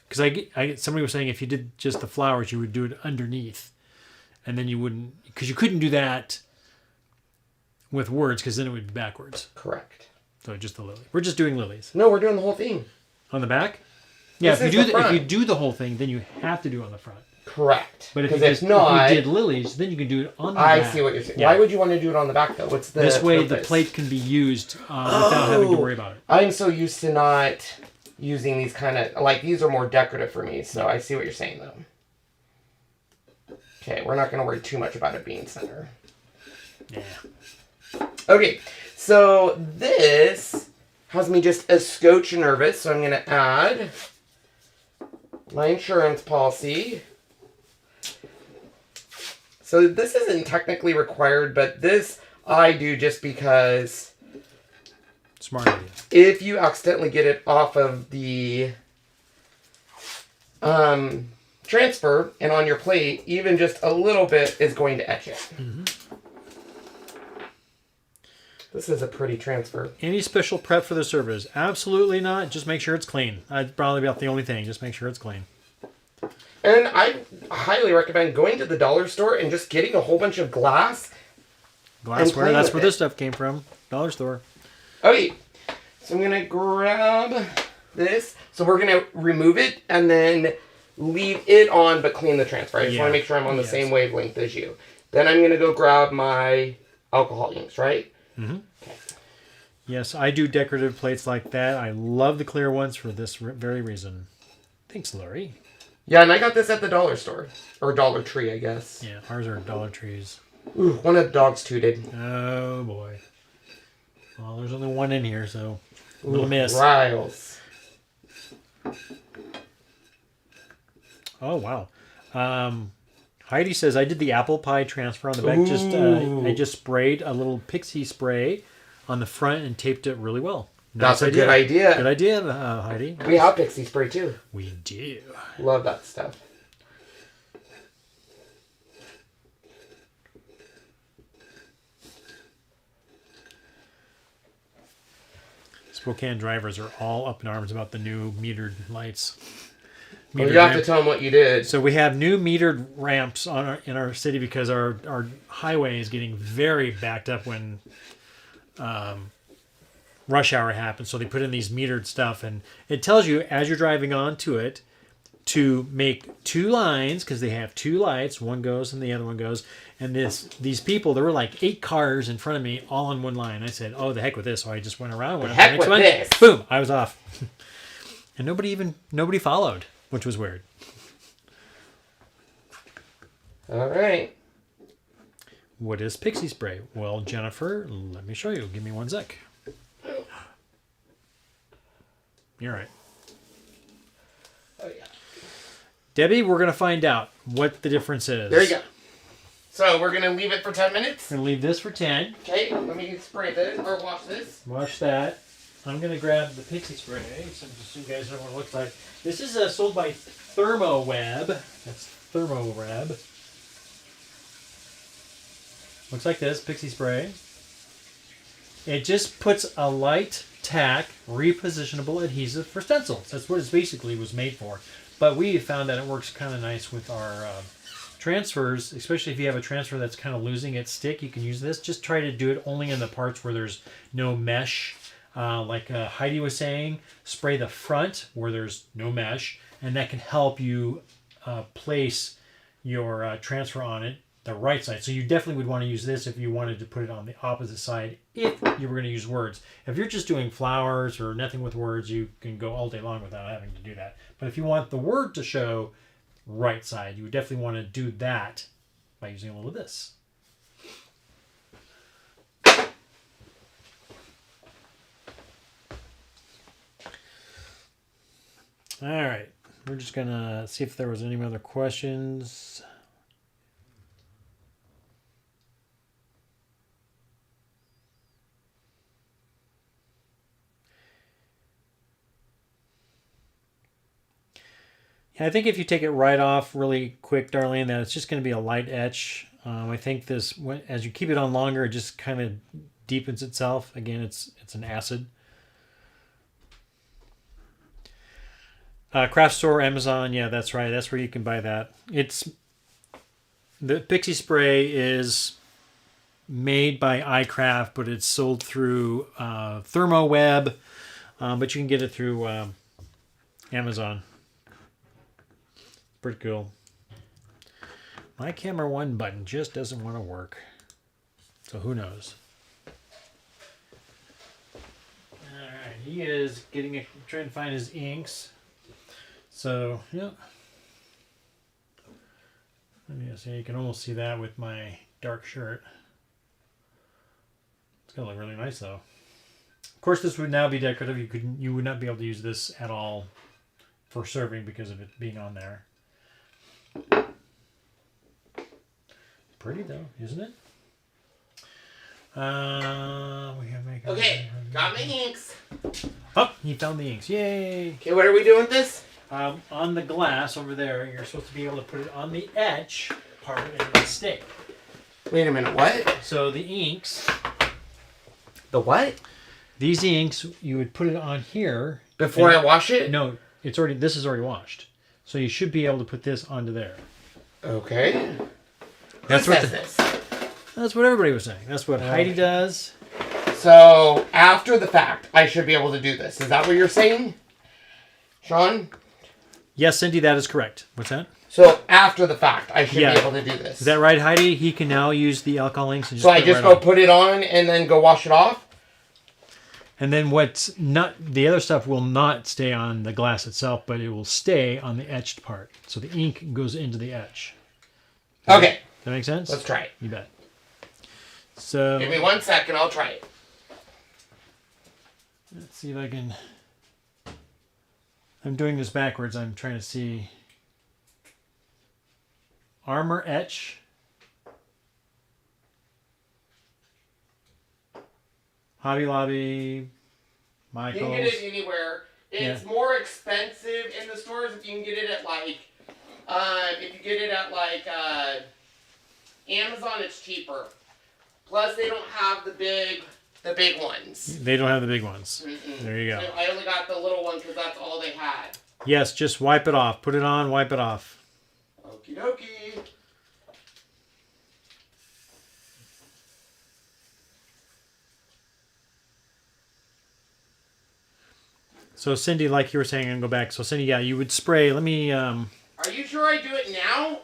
because somebody was saying if you did just the flowers, you would do it underneath. And then you wouldn't, because you couldn't do that with words, because then it would be backwards. Correct. So just the lily. We're just doing lilies. No, we're doing the whole thing. On the back? Yeah, if you do the whole thing, then you have to do it on the front. Correct. But if you did lilies, then you can do it on the back. I see what you're saying. Yeah. Why would you want to do it on the back, though? What's the This way purpose? the plate can be used without having to worry about it. I'm so used to not using these kind of, like, these are more decorative for me, so I see what you're saying, though. Okay, we're not going to worry too much about it being center. Yeah. Okay, so this has me just a scotch nervous, so I'm going to add my insurance policy. So this isn't technically required, but this I do just because... Smart idea. If you accidentally get it off of the transfer and on your plate, even just a little bit is going to etch it. Mm-hmm. This is a pretty transfer. Any special prep for the service? Absolutely not. Just make sure it's clean. I'd probably about the only thing. Just make sure it's clean. And I highly recommend going to the dollar store and just getting a whole bunch of Glassware, that's where this stuff came from. Dollar store. Okay, so I'm going to grab this. So we're going to remove it and then leave it on but clean the transfer. I just want to make sure I'm on the same wavelength as you. Then I'm going to go grab my alcohol inks, right? Mm-hmm. Okay. Yes, I do decorative plates like that. I love the clear ones for this very reason. Thanks, Lori. Yeah, and I got this at the dollar store. Or Dollar Tree, I guess. Yeah, ours are Dollar Trees. Ooh, one of the dogs tooted. Oh, boy. Well, there's only one in here, so a little miss. Riles. Oh, wow. Heidi says, I did the apple pie transfer on the back. I just sprayed a little pixie spray on the front and taped it really well. That's a good idea. Good idea, Heidi. We have pixie spray, too. We do. Love that stuff. Spokane drivers are all up in arms about the new metered lights. Well, you have to tell them what you did. So we have new metered ramps in our city because our highway is getting very backed up when rush hour happens. So they put in these metered stuff, and it tells you as you're driving onto it to make two lines because they have two lights. One goes and the other one goes. And these people, there were like 8 cars in front of me all on one line. I said, "Oh, the heck with this!" So I just went around. Went heck with this. Boom! I was off, and nobody followed, which was weird. All right. What is pixie spray? Well, Jennifer, let me show you. Give me one sec. You're right. Oh, yeah. Debbie, we're going to find out what the difference is. There you go. So we're going to leave it for 10 minutes? We're going to leave this for 10. Okay, let me spray this, or wash this. Wash that. I'm going to grab the pixie spray, so you guys know what it looks like. This is sold by ThermoWeb. That's ThermoWeb. Looks like this, pixie spray. It just puts a light tack, repositionable adhesive for stencils. That's what it basically was made for. But we found that it works kind of nice with our transfers, especially if you have a transfer that's kind of losing its stick. You can use this. Just try to do it only in the parts where there's no mesh. Like Heidi was saying, spray the front where there's no mesh, and that can help you place your transfer on it the right side. So you definitely would want to use this if you wanted to put it on the opposite side if you were going to use words. If you're just doing flowers or nothing with words, you can go all day long without having to do that. But if you want the word to show right side, you would definitely want to do that by using a little of this. All right. we're just going to see if there was any other questions. Yeah, I think if you take it right off really quick, Darlene, that it's just going to be a light etch. I think this, as you keep it on longer, it just kind of deepens itself. Again, it's an acid. Craft store, Amazon, yeah, that's right. That's where you can buy that. The Pixie Spray is made by iCraft, but it's sold through ThermoWeb, but you can get it through Amazon. Pretty cool. My camera 1 button just doesn't want to work. So who knows? Alright, he is trying to find his inks. So, yeah. Let me see, you can almost see that with my dark shirt. It's gonna look really nice though. Of course this would now be decorative. You would not be able to use this at all for serving because of it being on there. Pretty though, isn't it? We have Okay, got my inks. Oh, he found the inks. Yay! Okay, what are we doing with this? On the glass over there, you're supposed to be able to put it on the etch part and it'll stick. Wait a minute, what? So the inks. The what? These inks, you would put it on here. Before I wash it? No, this is already washed. So you should be able to put this onto there. Okay. That's Who what says this? That's what everybody was saying. That's what Heidi does. So, after the fact, I should be able to do this. Is that what you're saying? Sean? Yes, Cindy, that is correct. What's that? So, after the fact, I should be able to do this. Is that right, Heidi? He can now use the alcohol inks and so I just go put it on and then go wash it off? And then the other stuff will not stay on the glass itself, but it will stay on the etched part. So the ink goes into the etch. Okay. That make sense? Let's try it. You bet. So give me 1 second, I'll try it. Let's see if I can. I'm doing this backwards. I'm trying to see. Armor Etch. Hobby Lobby. Michael's. You can get it anywhere. It's more expensive in the stores if you can get it at Amazon, it's cheaper. Plus, they don't have the big ones. They don't have the big ones. Mm-mm. There you go. I only got the little one because that's all they had. Yes, just wipe it off. Put it on, wipe it off. Okie dokie. So Cindy, like you were saying, I'm going to go back. So Cindy, yeah, you would spray. Let me... Are you sure I do it now?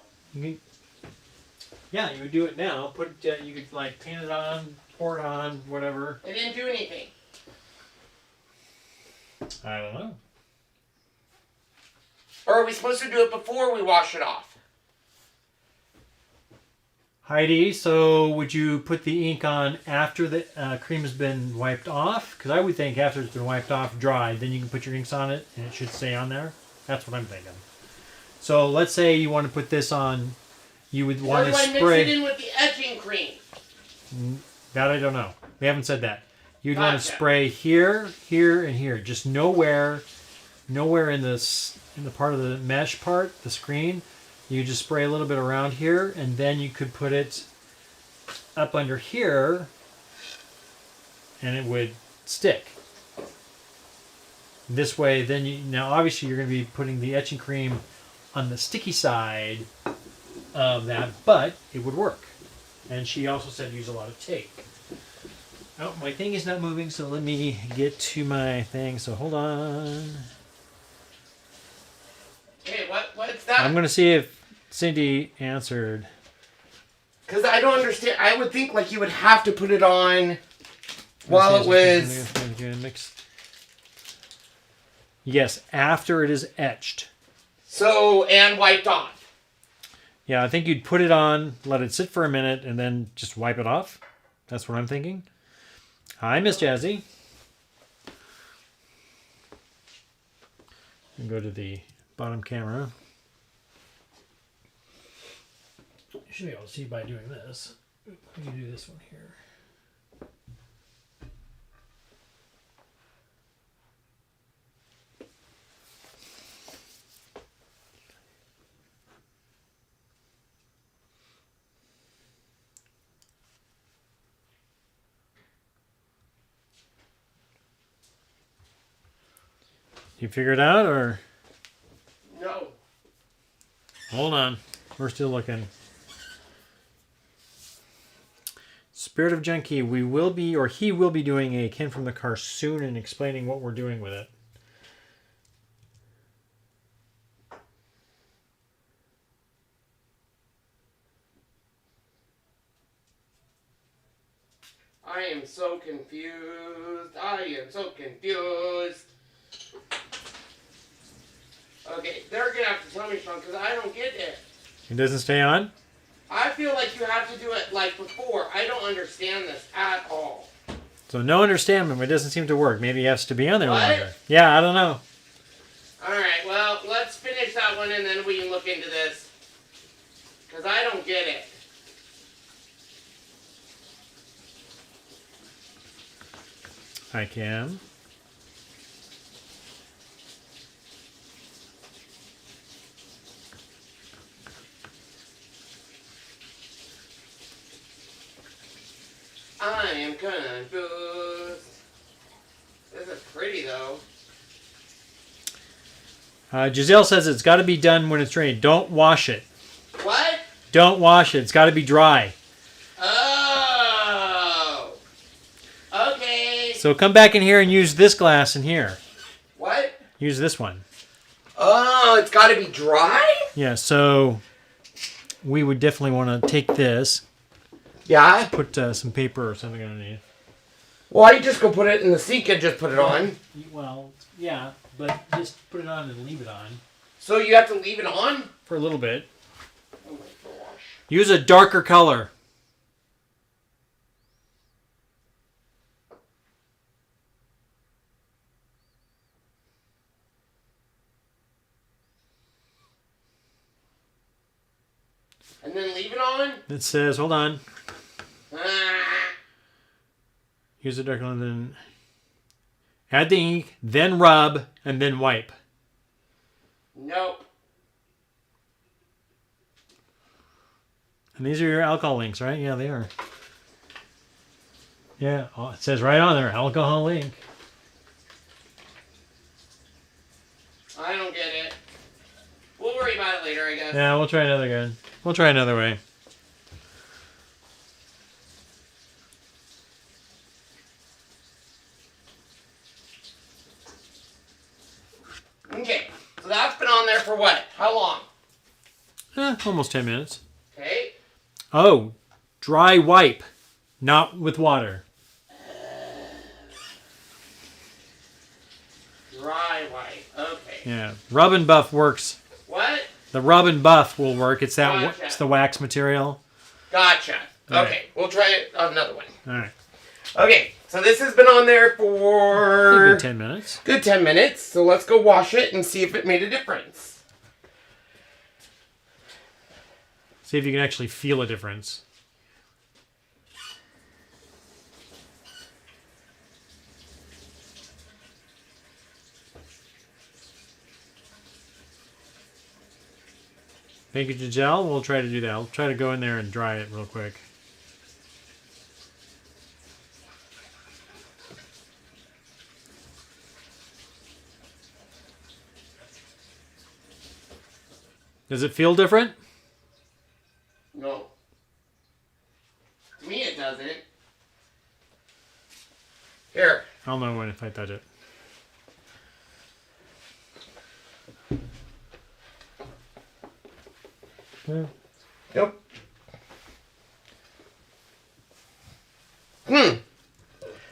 Yeah, you would do it now. You could like paint it on, pour it on, whatever. I didn't do anything. I don't know. Or are we supposed to do it before we wash it off? Heidi, so would you put the ink on after the cream has been wiped off? Because I would think after it's been wiped off, dried, then you can put your inks on it and it should stay on there. That's what I'm thinking. So let's say you want to put this on, you would want to spray. Or do I mix it in with the etching cream? That I don't know. They haven't said that. You'd want to spray here, here, and here. Just nowhere in the part of the mesh part, the screen. You just spray a little bit around here, and then you could put it up under here, and it would stick. This way, now obviously you're going to be putting the etching cream on the sticky side of that, but it would work. And she also said use a lot of tape. Oh, my thing is not moving, so let me get to my thing. So hold on. Hey, what's that? I'm going to see if Cindy answered. Because I don't understand. I would think like you would have to put it on while it was... Yes, after it is etched. So, and wiped off. Yeah, I think you'd put it on, let it sit for a minute, and then just wipe it off. That's what I'm thinking. Hi, Miss Jazzy. And go to the bottom camera. You should be able to see by doing this. We can do this one here. You figure it out, or? No. Hold on. We're still looking. Spirit of Junkie, we will be, or he will be doing a Ken from the Car soon and explaining what we're doing with it. I am so confused. I am so confused. Okay, they're gonna have to tell me, Sean, because I don't get it. It doesn't stay on? I feel like you have to do it like before. I don't understand this at all. So no understanding, it doesn't seem to work. Maybe he has to be on there What? longer. Yeah, I don't know. Alright, well, let's finish that one and then we can look into this. Because I don't get it. I can. I am confused. This is pretty though. Giselle says it's got to be done when it's rained. Don't wash it. What? Don't wash it. It's got to be dry. Oh. Okay. So come back in here and use this glass in here. What? Use this one. Oh, it's got to be dry? Yeah, so we would definitely want to take this, Yeah. put some paper or something underneath. Well, you just go put it in the sink and just put it on. Well, yeah, but just put it on and leave it on. So you have to leave it on? For a little bit. Oh my gosh. Use a darker color. And then leave it on? It says, hold on. Ah. Use a darker color, then add the ink, then rub, and then wipe. Nope. And these are your alcohol inks, right? Yeah, they are. Yeah, oh, it says right on there, alcohol ink. I don't get it. We'll worry about it later, I guess. Yeah, we'll try another good. We'll try another way. Okay, so that's been on there for what? How long? Almost 10 minutes. Okay. Oh, dry wipe, not with water. Dry white. Okay. Yeah, rub and buff works. What? The rub and buff will work. It's that. Gotcha. It's the wax material. Gotcha. All Okay, we'll try it on another one. All right. Okay, so this has been on there A for good 10 minutes. good 10 minutes. So let's go wash it and see if it made a difference. See if you can actually feel a difference. Thank you, Giselle. We'll try to do that. I'll try to go in there and dry it real quick. Does it feel different? No. To me it doesn't. Here. I'll know when if I touch it. Yeah. Yep.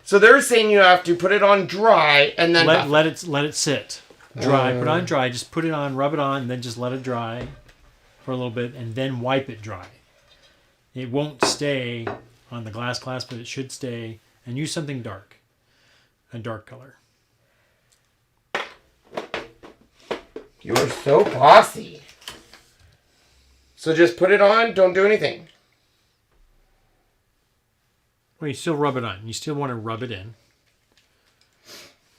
So they're saying you have to put it on dry and then let it sit. Dry. Put it on dry. Just put it on, rub it on, and then just let it dry for a little bit, and then wipe it dry. It won't stay on the glass, but it should stay. And use something dark, a dark color. You're so bossy. So just put it on. Don't do anything. Well, you still rub it on. You still want to rub it in.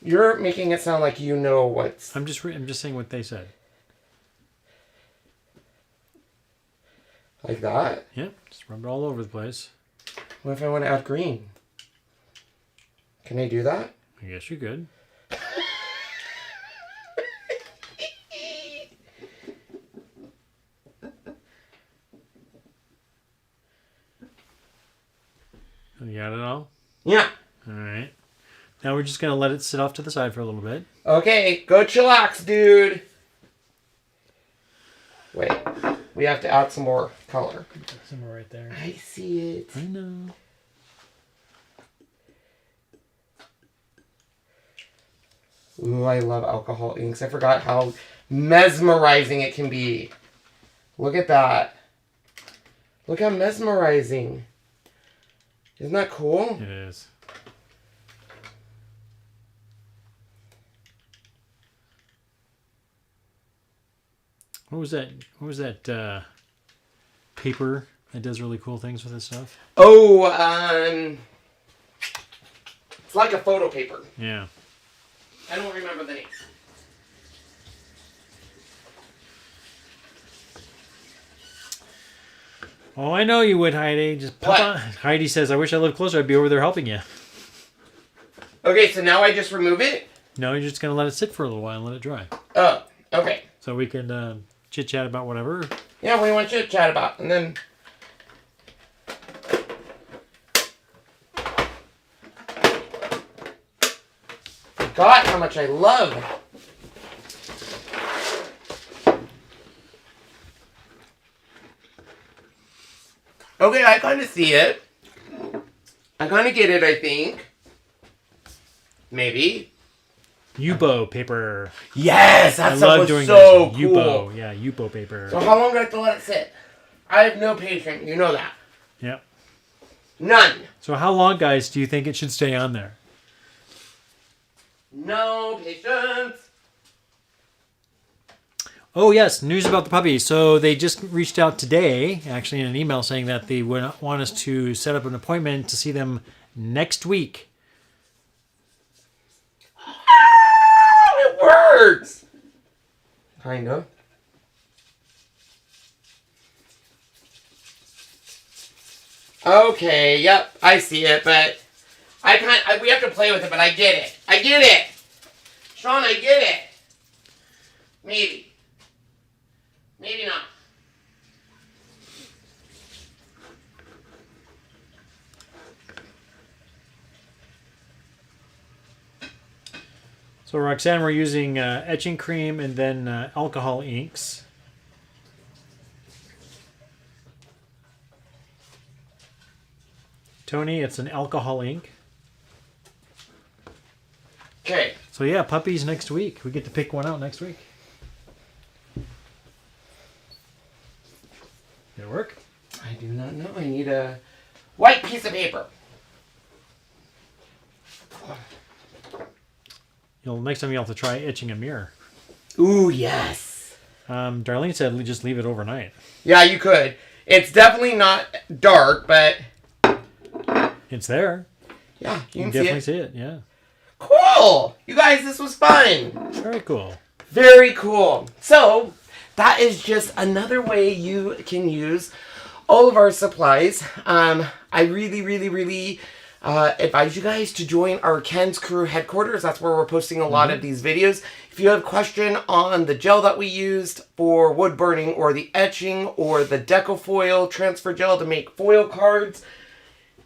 You're making it sound like you know what's... I'm just saying what they said. Like that? Yeah, just rub it all over the place. What if I want to add green? Can I do that? I guess you could. You got it all? Yeah. All right. Now we're just going to let it sit off to the side for a little bit. Okay, go chillax, dude. Wait, we have to add some more color. Somewhere right there. I see it. I know. Ooh, I love alcohol inks. I forgot how mesmerizing it can be. Look at that. Look how mesmerizing. Isn't that cool? It is. What was that? What was that paper that does really cool things with this stuff? Oh, it's like a photo paper. Yeah. I don't remember the name. Oh, I know you would, Heidi. Just pop on. Heidi says, "I wish I lived closer. I'd be over there helping you." Okay, so now I just remove it? No, you're just gonna let it sit for a little while and let it dry. Oh, okay. So we can chit chat about whatever. Yeah, what do you want to chat about? And then... God, how much I love. Okay, I kind of see it. I kind of get it, I think. Maybe. Yubo paper. Yes, that I stuff love was doing so this. cool. Yubo, yeah, Yubo paper. So how long do I have to let it sit? I have no patience, you know that. Yep. None. So how long, guys, do you think it should stay on there? No patience. Oh, yes, news about the puppy. So they just reached out today, actually in an email, saying that they would want us to set up an appointment to see them next week. Oh, it works. Kind of. Okay, yep, I see it, but we have to play with it, but I get it. I get it. Sean, I get it. Maybe. Maybe not. So Roxanne, we're using etching cream and then alcohol inks. Tony, it's an alcohol ink. Okay. So yeah, puppies next week. We get to pick one out next week. Did it work? I do not know. I need a white piece of paper. Next time you'll have to try etching a mirror. Ooh, yes. Darlene said just leave it overnight. Yeah, you could. It's definitely not dark, but... It's there. Yeah, You can see definitely it. see it, yeah. Cool! You guys, this was fun. Very cool. Very cool. So, that is just another way you can use all of our supplies. I really, really, really advise you guys to join our Ken's Crew headquarters. That's where we're posting a lot of these videos. If you have a question on the gel that we used for wood burning or the etching or the deco foil transfer gel to make foil cards,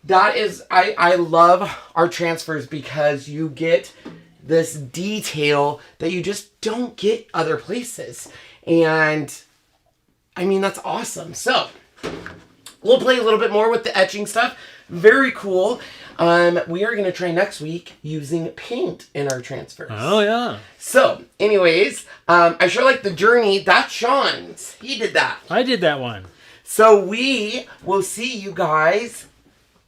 that is, I love our transfers because you get this detail that you just don't get other places. And I mean, that's awesome. So we'll play a little bit more with the etching stuff. Very cool. We are going to try next week using paint in our transfers. Oh, yeah. So, anyways, I sure like the journey. That's Sean's. He did that. I did that one. So we will see you guys